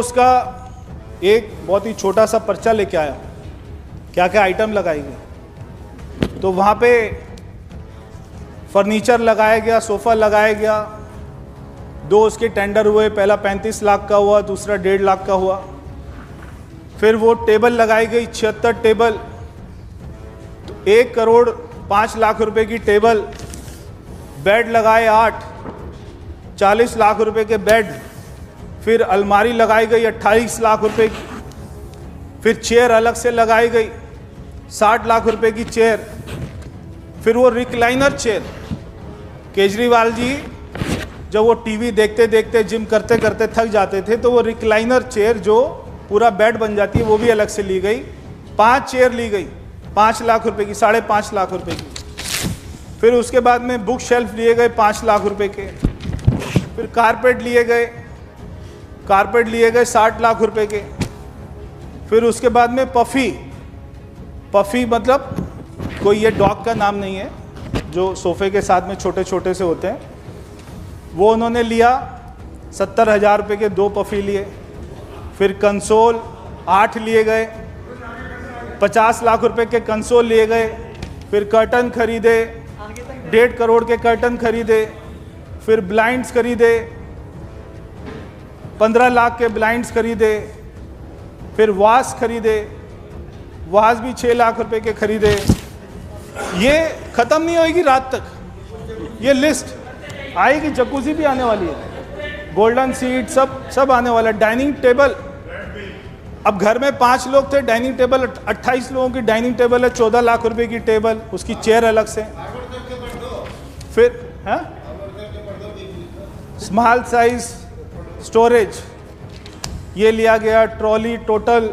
उसका एक बहुत ही छोटा सा पर्चा लेके आया, क्या क्या आइटम लगाएंगे। तो वहाँ पे फर्नीचर लगाया गया, सोफ़ा लगाया गया, 2 उसके टेंडर हुए, पहला 35 लाख का हुआ, दूसरा 1.5 लाख का हुआ। फिर वो टेबल लगाई गई 76 टेबल, तो 1 करोड़ 5 लाख रुपए की टेबल। बेड लगाए 8, 40 लाख रुपए के बेड। फिर अलमारी लगाई गई 28 लाख रुपए की। फिर चेयर अलग से लगाई गई 60 लाख रुपए की चेयर। फिर वो रिक्लाइनर चेयर, केजरीवाल जी जब वो टीवी देखते देखते जिम करते करते थक जाते थे तो वो रिक्लाइनर चेयर जो पूरा बेड बन जाती है वो भी अलग से ली गई। 5 चेयर ली गई 5 लाख रुपए की, 5.5 लाख रुपए की। फिर उसके बाद में बुक शेल्फ लिए गए 5 लाख रुपए के। फिर कारपेट लिए गए 60 लाख रुपए के। फिर उसके बाद में पफ़ी मतलब कोई ये डॉग का नाम नहीं है, जो सोफ़े के साथ में छोटे छोटे से होते हैं, वो उन्होंने लिया 70,000 रुपये के 2 पफ़ी लिए। फिर कंसोल 8 लिए गए, 50 लाख रुपए के कंसोल लिए गए। फिर कर्टन खरीदे, 1.5 करोड़ के कर्टन खरीदे। फिर ब्लाइंड्स खरीदे, 15 लाख के ब्लाइंड्स खरीदे। फिर वास खरीदे, वास भी 6 लाख रुपए के खरीदे। ये ख़त्म नहीं होगी रात तक, ये लिस्ट आएगी। जकूजी भी आने वाली है, गोल्डन सीट सब आने वाला है। डाइनिंग टेबल, अब घर में 5 लोग थे, डाइनिंग टेबल 28 लोगों की डाइनिंग टेबल है, 14 लाख रुपए की टेबल, उसकी चेयर अलग से। फिर स्मॉल साइज स्टोरेज ये लिया गया, ट्रॉली टोटल,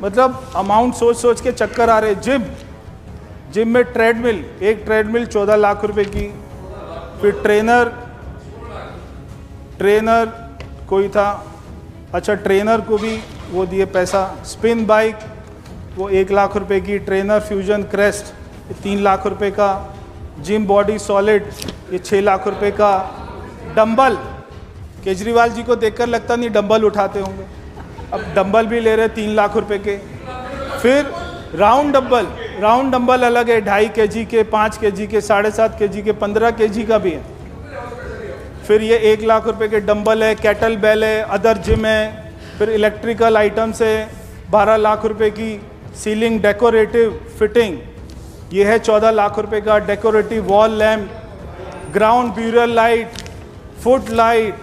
मतलब अमाउंट सोच सोच के चक्कर आ रहे। जिम में ट्रेडमिल, एक ट्रेडमिल 14 लाख रुपए की। फिर ट्रेनर कोई था, अच्छा ट्रेनर को भी वो दिए पैसा। स्पिन बाइक वो 1 लाख रुपए की। ट्रेनर फ्यूजन क्रेस्ट 3 लाख रुपए का। जिम बॉडी सॉलिड ये 6 लाख रुपए का। डंबल, केजरीवाल जी को देखकर लगता नहीं डंबल उठाते होंगे, अब डंबल भी ले रहे 3 लाख रुपए के। फिर राउंड डंबल अलग है, 2.5 kg के, 5 kg के, 7.5 kg के, 15 kg का भी है। फिर ये 1 लाख रुपए के डंबल है, कैटल बेल है, अदर जिम है। फिर इलेक्ट्रिकल आइटम्स है 12 लाख रुपए की। सीलिंग डेकोरेटिव फिटिंग ये है 14 लाख रुपए का। Decorative wall lamp, ground burial light, foot light,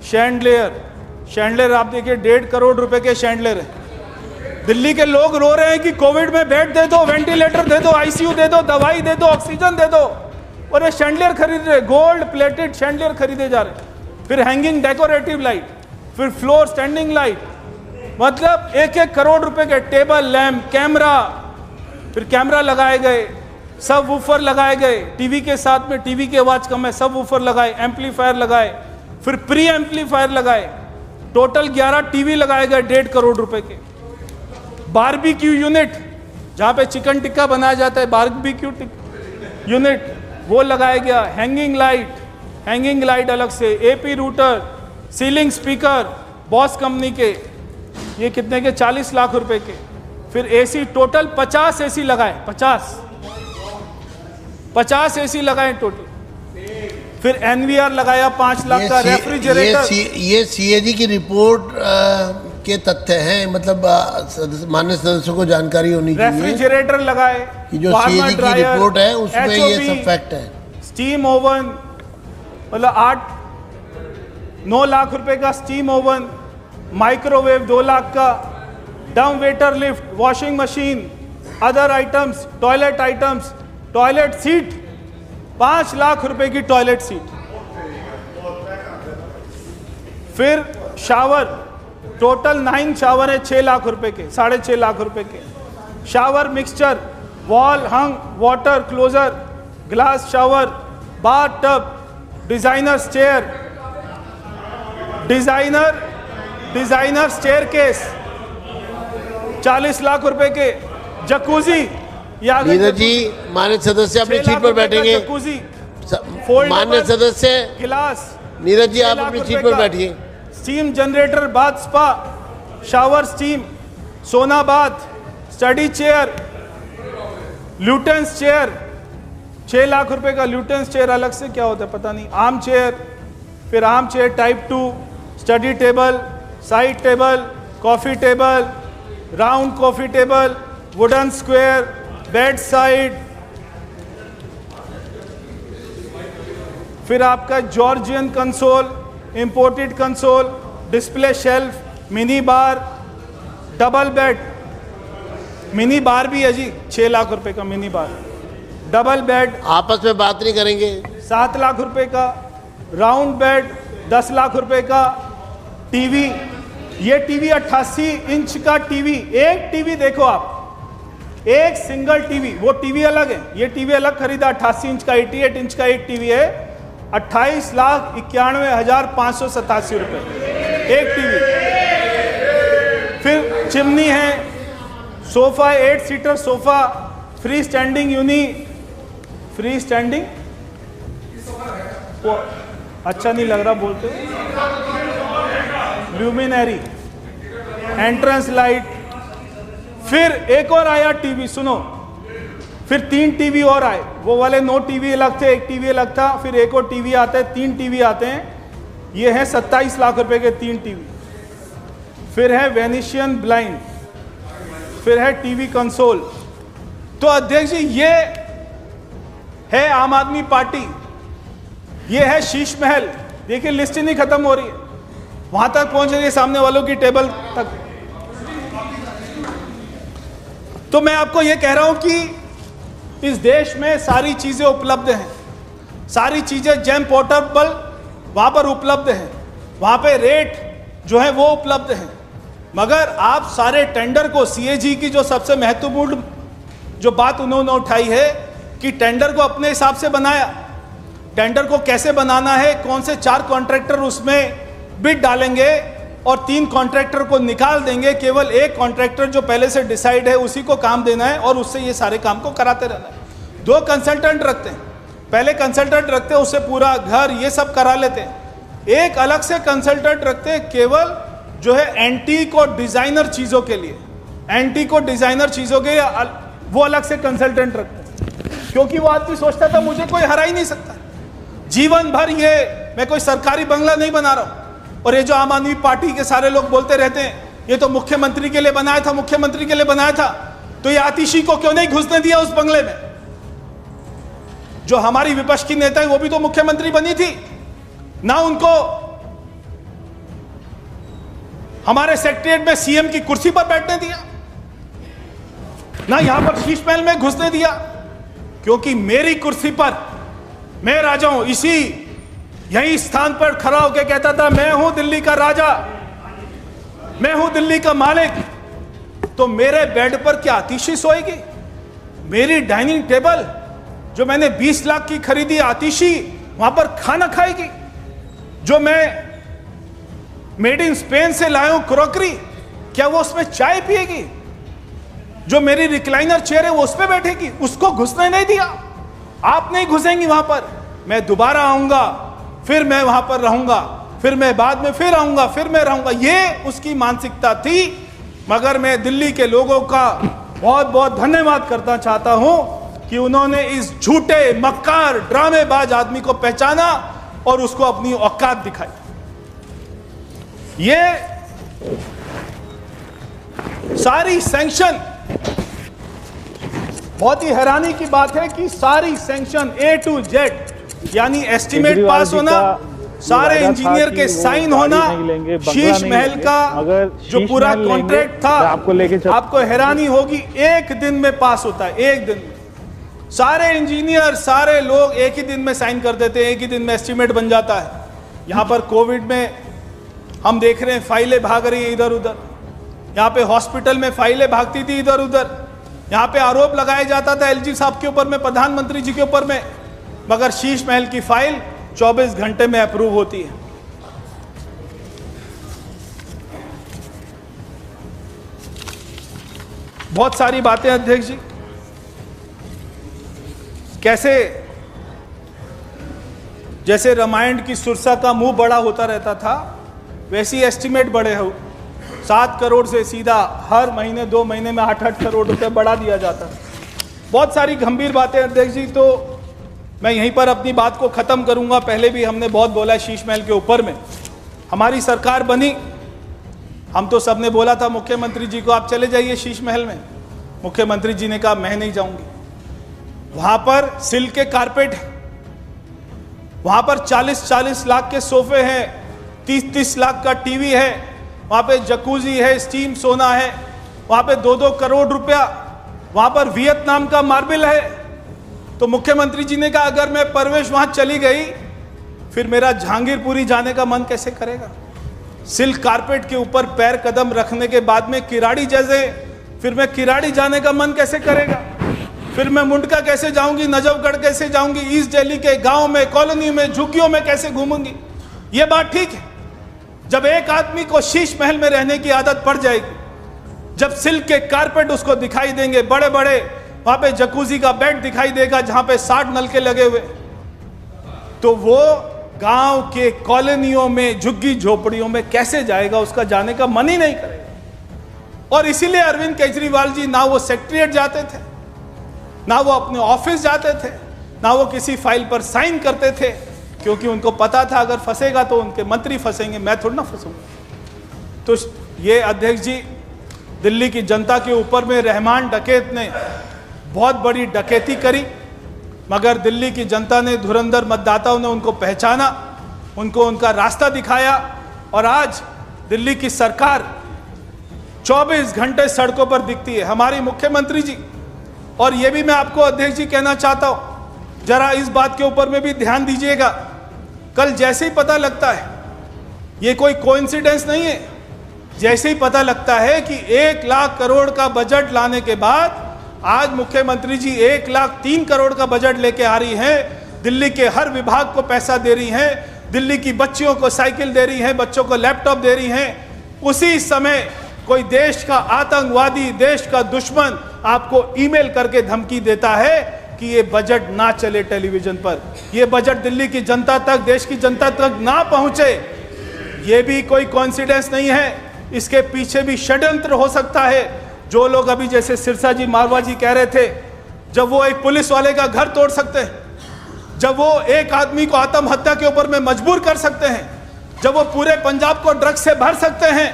chandelier आप देखिए 1.5 करोड़ रुपए के शैंडलियर है। दिल्ली के लोग रो रहे हैं कि कोविड में बेड दे दो, वेंटिलेटर दे दो, आईसीयू दे दो, दवाई दे दो, ऑक्सीजन दे दो, और ये शैंडलियर खरीद रहे, गोल्ड प्लेटेड शैंडलियर खरीदे जा रहे। फिर हैंगिंग डेकोरेटिव लाइट, फिर फ्लोर स्टैंडिंग लाइट, मतलब 1-1 करोड़ रुपए के टेबल लैम्प, कैमरा। फिर कैमरा लगाए गए, सब वूफर लगाए गए, टीवी के साथ में, टीवी की आवाज कम है, सब वूफर लगाए, एम्पलीफायर लगाए। फिर प्री एम्पलीफायर लगाए। टोटल 11 टीवी लगाए गए 1.5 करोड़ रुपए के। बारबेक्यू यूनिट, जहाँ पे चिकन टिक्का बनाया जाता है, बारबेक्यू यूनिट वो लगाया गया। हैंगिंग लाइट अलग से। AP router, ceiling speaker boss company के, ये कितने के, 40 लाख रुपए के। फिर एसी, टोटल 50 एसी लगाए, 50 एसी लगाए टोटल। फिर एनवीआर लगाया 5 लाख का। रेफ्रिजरेटर, ये सीएजी की रिपोर्ट के तथ्य हैं, मतलब माननीय सदस्यों को जानकारी होनी चाहिए। रेफ्रिजरेटर लगाए कि जो सीएजी की रिपोर्ट है उसमें ये सब फैक्ट है। स्टीम ओवन, मतलब 9 लाख रुपए का स्टीम ओवन। माइक्रोवेव 2 लाख का। Dumb waiter lift, washing machine, other items, toilet seat 5 lakh रुपए की टॉयलेट सीट। फिर शावर, टोटल 9 शावर है 6 लाख रुपए के, 6.5 लाख रुपए के। Shower mixture, wall hung water closer, glass shower, bath tub, designer staircase 40 lakh रुपए के। जकूजी, नीरज जी माननीय सदस्य अपनी सीट पर बैठेंगे। माननीय सदस्य गिलास, नीरज जी आप अपनी सीट पर बैठिए। Steam generator, bath spa shower steam, sauna bath, study chair, Lutyens chair, 6 lakh रुपए का ल्यूटेंस चेयर अलग से क्या होता है पता नहीं, आर्म चेयर, फिर arm chair type 2, study table, side table, coffee table, round coffee table, wooden square, bed side, फिर आपका Georgian console, imported console, display shelf, mini bar, double bed, mini bar भी है जी, 6 लाख रुपए का मिनी बार, डबल बेड आपस में बात नहीं करेंगे। 7 लाख रुपए का, राउंड बेड 10 लाख रुपए का, टीवी, ये टीवी 88 इंच का टीवी, एक टीवी देखो आप, एक सिंगल टीवी, वो टीवी अलग है, ये टीवी अलग खरीदा, 88 इंच का, 88 इंच का एक टीवी है, 28,91,587 रुपए एक टीवी। फिर चिमनी है, sofa 8 seater sofa, free standing unit, free standing वो अच्छा नहीं लग रहा बोलते, ल्यूमिनरी, एंट्रेंस लाइट, फिर एक और आया टीवी, सुनो, फिर 3 टीवी और आए, वो वाले 9 टीवी अलग थे, एक टीवी अलग था, फिर एक और टीवी आता है, 3 टीवी आते हैं, ये हैं 27 लाख रुपए के 3 टीवी। फिर है वेनिशियन ब्लाइंड, फिर है टीवी कंसोल। तो अध्यक्ष जी ये है आम आदमी पार्टी, ये है शीश महल, देखिए लिस्ट ही नहीं खत्म हो रही है, वहां तक पहुंच रही है सामने वालों की टेबल तक। तो मैं आपको ये कह रहा हूं कि इस देश में सारी चीजें उपलब्ध हैं, सारी चीजें जेम पोर्टेबल वहां पर उपलब्ध हैं, वहां पे रेट जो है वो उपलब्ध है, मगर आप सारे टेंडर को, सीएजी की जो सबसे महत्वपूर्ण जो बात उन्होंने उठाई है कि टेंडर को अपने हिसाब से बनाया, टेंडर को कैसे बनाना है, कौन से 4 कॉन्ट्रैक्टर उसमें बिड डालेंगे और 3 कॉन्ट्रैक्टर को निकाल देंगे, केवल एक कॉन्ट्रैक्टर जो पहले से डिसाइड है उसी को काम देना है और उससे ये सारे काम को कराते रहना है। 2 कंसल्टेंट रखते हैं, पहले कंसल्टेंट रखते हैं उससे पूरा घर ये सब करा लेते हैं, एक अलग से कंसल्टेंट रखते हैं केवल जो है एंटीक और डिजाइनर चीजों के लिए, एंटीक और डिजाइनर चीजों के लिए वो अलग से कंसल्टेंट रखते हैं, क्योंकि वो आदमी सोचता था मुझे कोई हरा ही नहीं सकता, जीवन भर ये मैं कोई सरकारी बंगला नहीं बना रहा हूं। और ये जो आम आदमी पार्टी के सारे लोग बोलते रहते हैं ये तो मुख्यमंत्री के लिए बनाया था, मुख्यमंत्री के लिए बनाया था, तो ये आतिशी को क्यों नहीं घुसने दिया उस बंगले में? जो हमारी विपक्ष की नेता है वो भी तो मुख्यमंत्री बनी थी ना, उनको हमारे सेक्रेटरीट में सीएम की कुर्सी पर बैठने दिया ना, यहां पर शीश महल में घुसने दिया, क्योंकि मेरी कुर्सी पर मैं राजा हूं। इसी यही स्थान पर खड़ा होकर कहता था मैं हूं दिल्ली का राजा, मैं हूं दिल्ली का मालिक। तो मेरे बेड पर क्या आतिशी सोएगी? मेरी डाइनिंग टेबल जो मैंने 20 लाख की खरीदी, आतिशी वहां पर खाना खाएगी? जो मैं मेड इन स्पेन से लाया हूं क्रॉकरी, क्या वो उसमें चाय पिएगी? जो मेरी रिक्लाइनर चेयर है वो उस पर बैठेगी? उसको घुसने नहीं दिया। आप नहीं घुसेंगी वहां पर, मैं दोबारा आऊंगा, फिर मैं वहां पर रहूंगा, फिर मैं बाद में फिर आऊंगा, फिर मैं रहूंगा, ये उसकी मानसिकता थी। मगर मैं दिल्ली के लोगों का बहुत बहुत धन्यवाद करना चाहता हूं कि उन्होंने इस झूठे मक्कार ड्रामेबाज आदमी को पहचाना और उसको अपनी औकात दिखाई। ये सारी सैंक्शन, बहुत ही हैरानी की बात है कि सारी सैंक्शन A to Z यानी एस्टीमेट पास होना, सारे इंजीनियर के साइन होना, शीश महल का जो पूरा कॉन्ट्रैक्ट था, आपको हैरानी होगी, एक दिन में पास होता है, एक दिन में। सारे इंजीनियर, सारे लोग एक ही दिन में साइन कर देते हैं, एक ही दिन में एस्टीमेट बन जाता है। यहाँ पर कोविड में हम देख रहे हैं फाइलें भाग रही है इधर उधर, यहाँ पे हॉस्पिटल में फाइलें भागती थी इधर उधर, यहाँ पे आरोप लगाया जाता था एलजी साहब के ऊपर में, प्रधानमंत्री जी के ऊपर में, मगर शीश महल की फाइल 24 घंटे में अप्रूव होती है। बहुत सारी बातें अध्यक्ष जी, कैसे जैसे रामायण की सुरसा का मुंह बड़ा होता रहता था, वैसी एस्टीमेट बड़े 7 करोड़ से सीधा हर महीने 2 महीने में 8-8 करोड़ रुपए बढ़ा दिया जाता है। बहुत सारी गंभीर बातें अध्यक्ष जी, तो मैं यहीं पर अपनी बात को ख़त्म करूंगा। पहले भी हमने बहुत बोला शीश महल के ऊपर में। हमारी सरकार बनी, हम तो सबने बोला था मुख्यमंत्री जी को आप चले जाइए शीश महल में। मुख्यमंत्री जी ने कहा मैं नहीं जाऊंगी। वहां पर सिल्क के कारपेट, वहां पर 40-40 लाख के सोफे हैं, 30-30 लाख का टीवी है, वहां पे जकूजी है, स्टीम सोना है, वहां पे 2-2 करोड़ रुपया, वहां पर वियतनाम का मार्बल है। तो मुख्यमंत्री जी ने कहा अगर मैं परवेश वहां चली गई फिर मेरा जहांगीरपुरी जाने का मन कैसे करेगा। सिल्क कारपेट के ऊपर पैर कदम रखने के बाद में किराड़ी जैसे, फिर मैं किराड़ी जाने का मन कैसे करेगा। फिर मैं मुंडका कैसे जाऊंगी, नजफगढ़ कैसे जाऊंगी, ईस्ट दिल्ली के गांव में, कॉलोनी में, झुग्गियों में कैसे घूमूंगी। ये बात ठीक है। जब एक आदमी को शीश महल में रहने की आदत पड़ जाएगी, जब सिल्क के कारपेट उसको दिखाई देंगे, बड़े बड़े वहां पे जकूजी का बेड दिखाई देगा जहां पे 60 नलके लगे हुए, तो वो गांव के कॉलोनियों में, झुग्गी झोपड़ियों में कैसे जाएगा, उसका जाने का मन ही नहीं करेगा। और इसीलिए अरविंद केजरीवाल जी ना वो सेक्रेटरिएट जाते थे, ना वो अपने ऑफिस जाते थे, ना वो किसी फाइल पर साइन करते थे, क्योंकि उनको पता था अगर फंसेगा तो उनके मंत्री फंसेंगे, मैं थोड़ा ना फंसूंगा। तो ये अध्यक्ष जी, दिल्ली की जनता के ऊपर में रहमान डकैत ने बहुत बड़ी डकैती करी, मगर दिल्ली की जनता ने, धुरंधर मतदाताओं ने उनको पहचाना, उनको उनका रास्ता दिखाया। और आज दिल्ली की सरकार 24 घंटे सड़कों पर दिखती है, हमारी मुख्यमंत्री जी। और ये भी मैं आपको अध्यक्ष जी कहना चाहता हूं, जरा इस बात के ऊपर में भी ध्यान दीजिएगा। कल जैसे ही पता लगता है, ये कोई कोइंसिडेंस नहीं है, जैसे ही पता लगता है कि 1 लाख करोड़ का बजट लाने के बाद आज मुख्यमंत्री जी 1,03 करोड़ का बजट लेके आ रही हैं, दिल्ली के हर विभाग को पैसा दे रही हैं, दिल्ली की बच्चियों को साइकिल दे रही हैं, बच्चों को लैपटॉप दे रही हैं, उसी समय कोई देश का आतंकवादी, देश का दुश्मन आपको ईमेल करके धमकी देता है कि ये बजट ना चले टेलीविजन पर, ये बजट दिल्ली की जनता तक, देश की जनता तक ना पहुंचे। ये भी कोई कॉन्सिडेंस नहीं है, इसके पीछे भी षड्यंत्र हो सकता है। जो लोग अभी जैसे सिरसा जी, मारवा जी कह रहे थे, जब वो एक पुलिस वाले का घर तोड़ सकते हैं, जब वो एक आदमी को आत्महत्या के ऊपर में मजबूर कर सकते हैं, जब वो पूरे पंजाब को ड्रग्स से भर सकते हैं,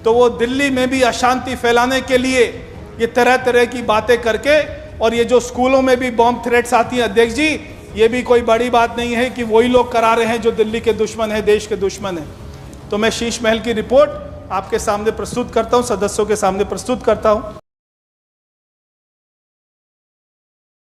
तो वो दिल्ली में भी अशांति फैलाने के लिए ये तरह तरह की बातें करके, और ये जो स्कूलों में भी बॉम्ब थ्रेट्स आती हैं अध्यक्ष जी, ये भी कोई बड़ी बात नहीं है कि वही लोग करा रहे हैं जो दिल्ली के दुश्मन हैं, देश के दुश्मन हैं। तो मैं शीश महल की रिपोर्ट आपके सामने प्रस्तुत करता हूं, सदस्यों के सामने प्रस्तुत करता हूं।